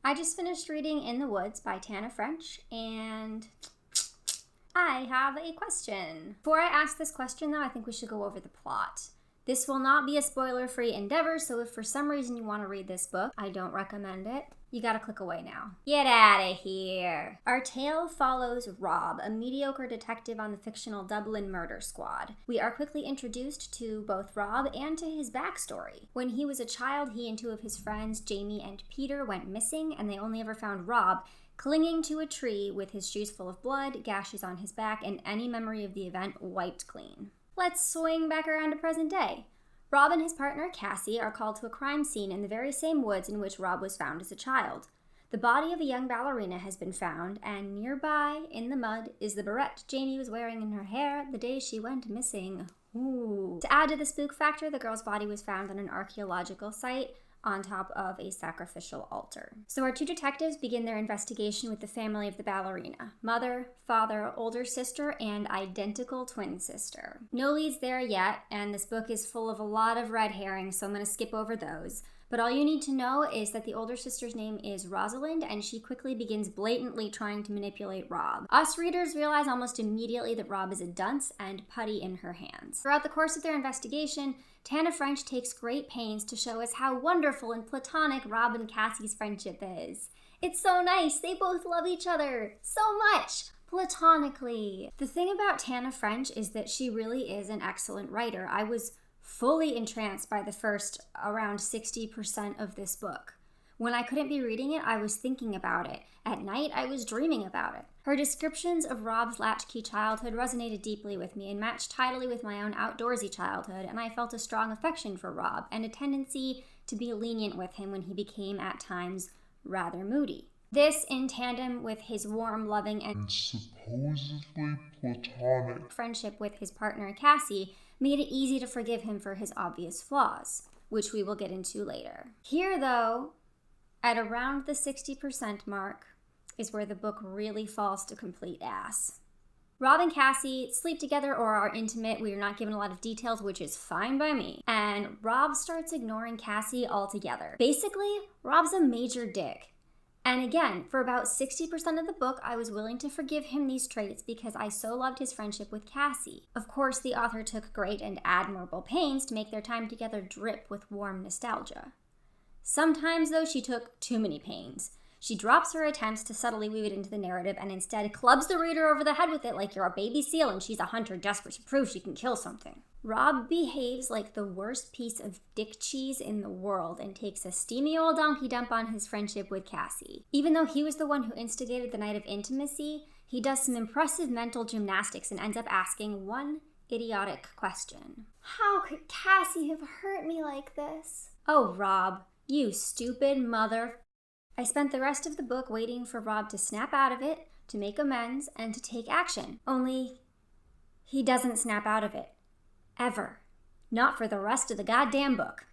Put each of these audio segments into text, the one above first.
I just finished reading In the Woods by Tana French, and I have a question. Before I ask this question, though, I think we should go over the plot. This will not be a spoiler-free endeavor, so if for some reason you want to read this book, I don't recommend it. You gotta click away now. Get out of here. Our tale follows Rob, a mediocre detective on the fictional Dublin Murder Squad. We are quickly introduced to both Rob and to his backstory. When he was a child, he and two of his friends, Jamie and Peter, went missing, and they only ever found Rob clinging to a tree with his shoes full of blood, gashes on his back, and any memory of the event wiped clean. Let's swing back around to present day. Rob and his partner, Cassie, are called to a crime scene in the very same woods in which Rob was found as a child. The body of a young ballerina has been found, and nearby, in the mud, is the barrette Jamie was wearing in her hair the day she went missing. Ooh. To add to the spook factor, the girl's body was found on an archaeological site on top of a sacrificial altar. So our two detectives begin their investigation with the family of the ballerina: mother, father, older sister, and identical twin sister. No leads there yet, and this book is full of a lot of red herrings, so I'm going to skip over those. But all you need to know is that the older sister's name is Rosalind, and she quickly begins blatantly trying to manipulate Rob. Us readers realize almost immediately that Rob is a dunce and putty in her hands. Throughout the course of their investigation, Tana French takes great pains to show us how wonderful and platonic Rob and Cassie's friendship is. It's so nice. They both love each other so much, platonically. The thing about Tana French is that she really is an excellent writer. I was fully entranced by the first around 60% of this book. When I couldn't be reading it, I was thinking about it. At night, I was dreaming about it. Her descriptions of Rob's latchkey childhood resonated deeply with me and matched tidily with my own outdoorsy childhood, and I felt a strong affection for Rob and a tendency to be lenient with him when he became, at times, rather moody. This, in tandem with his warm, loving, and supposedly platonic friendship with his partner Cassie, made it easy to forgive him for his obvious flaws, which we will get into later. Here, though, at around the 60% mark, is where the book really falls to complete ass. Rob and Cassie sleep together or are intimate. We are not given a lot of details, which is fine by me. And Rob starts ignoring Cassie altogether. Basically, Rob's a major dick. And again, for about 60% of the book, I was willing to forgive him these traits because I so loved his friendship with Cassie. Of course, the author took great and admirable pains to make their time together drip with warm nostalgia. Sometimes, though, she took too many pains. She drops her attempts to subtly weave it into the narrative and instead clubs the reader over the head with it like you're a baby seal and she's a hunter desperate to prove she can kill something. Rob behaves like the worst piece of dick cheese in the world and takes a steamy old donkey dump on his friendship with Cassie. Even though he was the one who instigated the night of intimacy, he does some impressive mental gymnastics and ends up asking one idiotic question. How could Cassie have hurt me like this? Oh, Rob, you stupid mother. I spent the rest of the book waiting for Rob to snap out of it, to make amends, and to take action. Only, he doesn't snap out of it. Ever. Not for the rest of the goddamn book.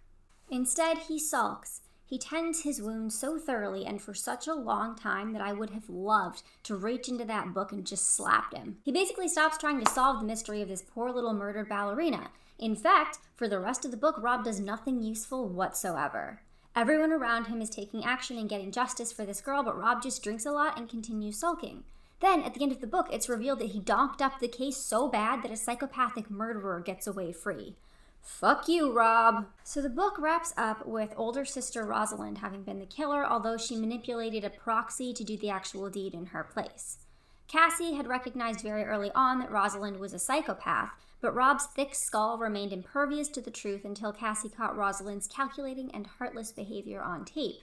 Instead, he sulks. He tends his wounds so thoroughly and for such a long time that I would have loved to reach into that book and just slapped him. He basically stops trying to solve the mystery of this poor little murdered ballerina. In fact, for the rest of the book, Rob does nothing useful whatsoever. Everyone around him is taking action and getting justice for this girl, but Rob just drinks a lot and continues sulking. Then, at the end of the book, it's revealed that he donked up the case so bad that a psychopathic murderer gets away free. Fuck you, Rob. So the book wraps up with older sister Rosalind having been the killer, although she manipulated a proxy to do the actual deed in her place. Cassie had recognized very early on that Rosalind was a psychopath, but Rob's thick skull remained impervious to the truth until Cassie caught Rosalind's calculating and heartless behavior on tape.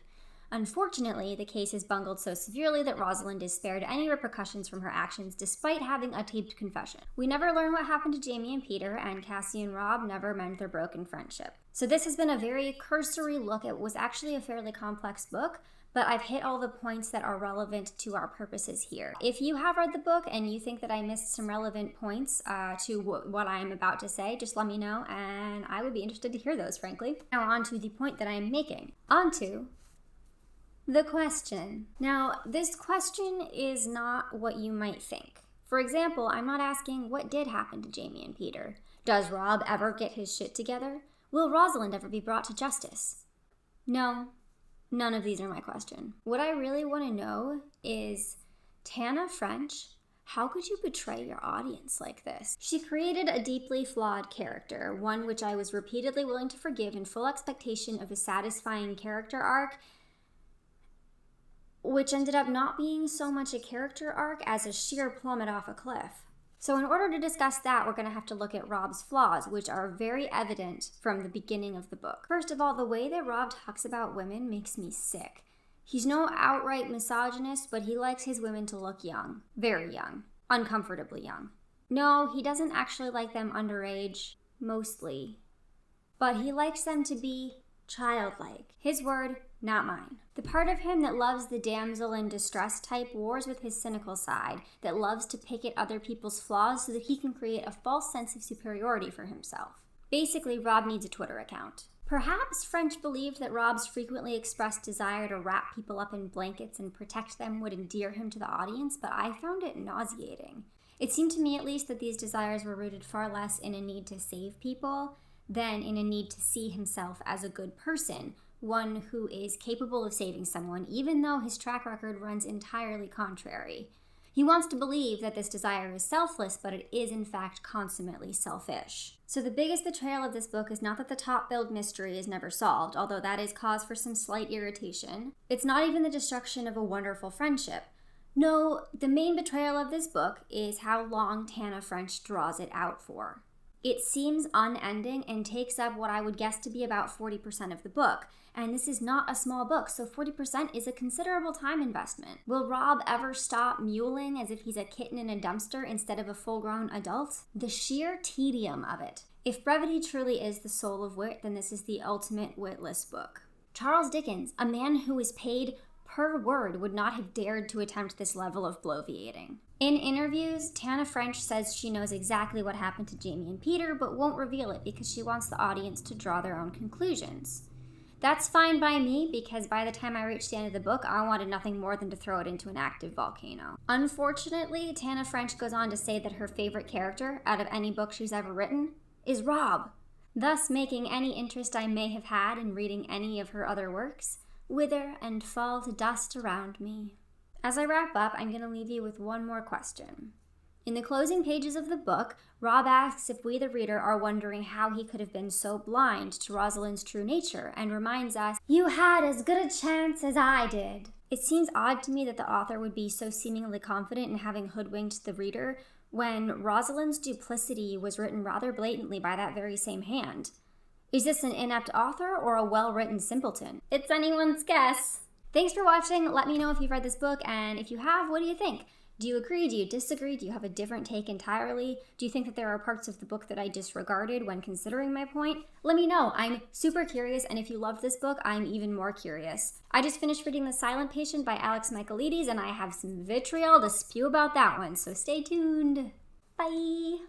Unfortunately, the case is bungled so severely that Rosalind is spared any repercussions from her actions despite having a taped confession. We never learn what happened to Jamie and Peter, and Cassie and Rob never mend their broken friendship. So this has been a very cursory look at what was actually a fairly complex book, but I've hit all the points that are relevant to our purposes here. If you have read the book and you think that I missed some relevant points to what I'm about to say, just let me know, and I would be interested to hear those, frankly. Now on to the point that I'm making. On to the question. Now, this question is not what you might think. For example, I'm not asking what did happen to Jamie and Peter. Does Rob ever get his shit together? Will Rosalind ever be brought to justice? No, None of these are my question. What I really want to know is, Tana French, how could you betray your audience like this? She created a deeply flawed character, one which I was repeatedly willing to forgive in full expectation of a satisfying character arc, which ended up not being so much a character arc as a sheer plummet off a cliff. So in order to discuss that, we're going to have to look at Rob's flaws, which are very evident from the beginning of the book. First of all, the way that Rob talks about women makes me sick. He's no outright misogynist, but he likes his women to look young. Very young. Uncomfortably young. No, he doesn't actually like them underage, mostly. But he likes them to be childlike. His word, not mine. The part of him that loves the damsel in distress type wars with his cynical side, that loves to pick at other people's flaws so that he can create a false sense of superiority for himself. Basically, Rob needs a Twitter account. Perhaps French believed that Rob's frequently expressed desire to wrap people up in blankets and protect them would endear him to the audience, but I found it nauseating. It seemed to me at least that these desires were rooted far less in a need to save people than in a need to see himself as a good person, one who is capable of saving someone, even though his track record runs entirely contrary. He wants to believe that this desire is selfless, but it is in fact consummately selfish. So the biggest betrayal of this book is not that the top-billed mystery is never solved, although that is cause for some slight irritation. It's not even the destruction of a wonderful friendship. No, the main betrayal of this book is how long Tana French draws it out for. It seems unending and takes up what I would guess to be about 40% of the book. And this is not a small book, so 40% is a considerable time investment. Will Rob ever stop mewling as if he's a kitten in a dumpster instead of a full-grown adult? The sheer tedium of it. If brevity truly is the soul of wit, then this is the ultimate witless book. Charles Dickens, a man who is paid per word, would not have dared to attempt this level of bloviating. In interviews, Tana French says she knows exactly what happened to Jamie and Peter, but won't reveal it because she wants the audience to draw their own conclusions. That's fine by me, because by the time I reached the end of the book, I wanted nothing more than to throw it into an active volcano. Unfortunately, Tana French goes on to say that her favorite character, out of any book she's ever written, is Rob, thus making any interest I may have had in reading any of her other works wither and fall to dust around me. As I wrap up, I'm going to leave you with one more question. In the closing pages of the book, Rob asks if we, the reader, are wondering how he could have been so blind to Rosalind's true nature, and reminds us, "You had as good a chance as I did." It seems odd to me that the author would be so seemingly confident in having hoodwinked the reader when Rosalind's duplicity was written rather blatantly by that very same hand. Is this an inept author or a well-written simpleton? It's anyone's guess. Thanks for watching. Let me know if you've read this book, and if you have, what do you think? Do you agree? Do you disagree? Do you have a different take entirely? Do you think that there are parts of the book that I disregarded when considering my point? Let me know. I'm super curious, and if you loved this book, I'm even more curious. I just finished reading The Silent Patient by Alex Michaelides, and I have some vitriol to spew about that one, so stay tuned. Bye!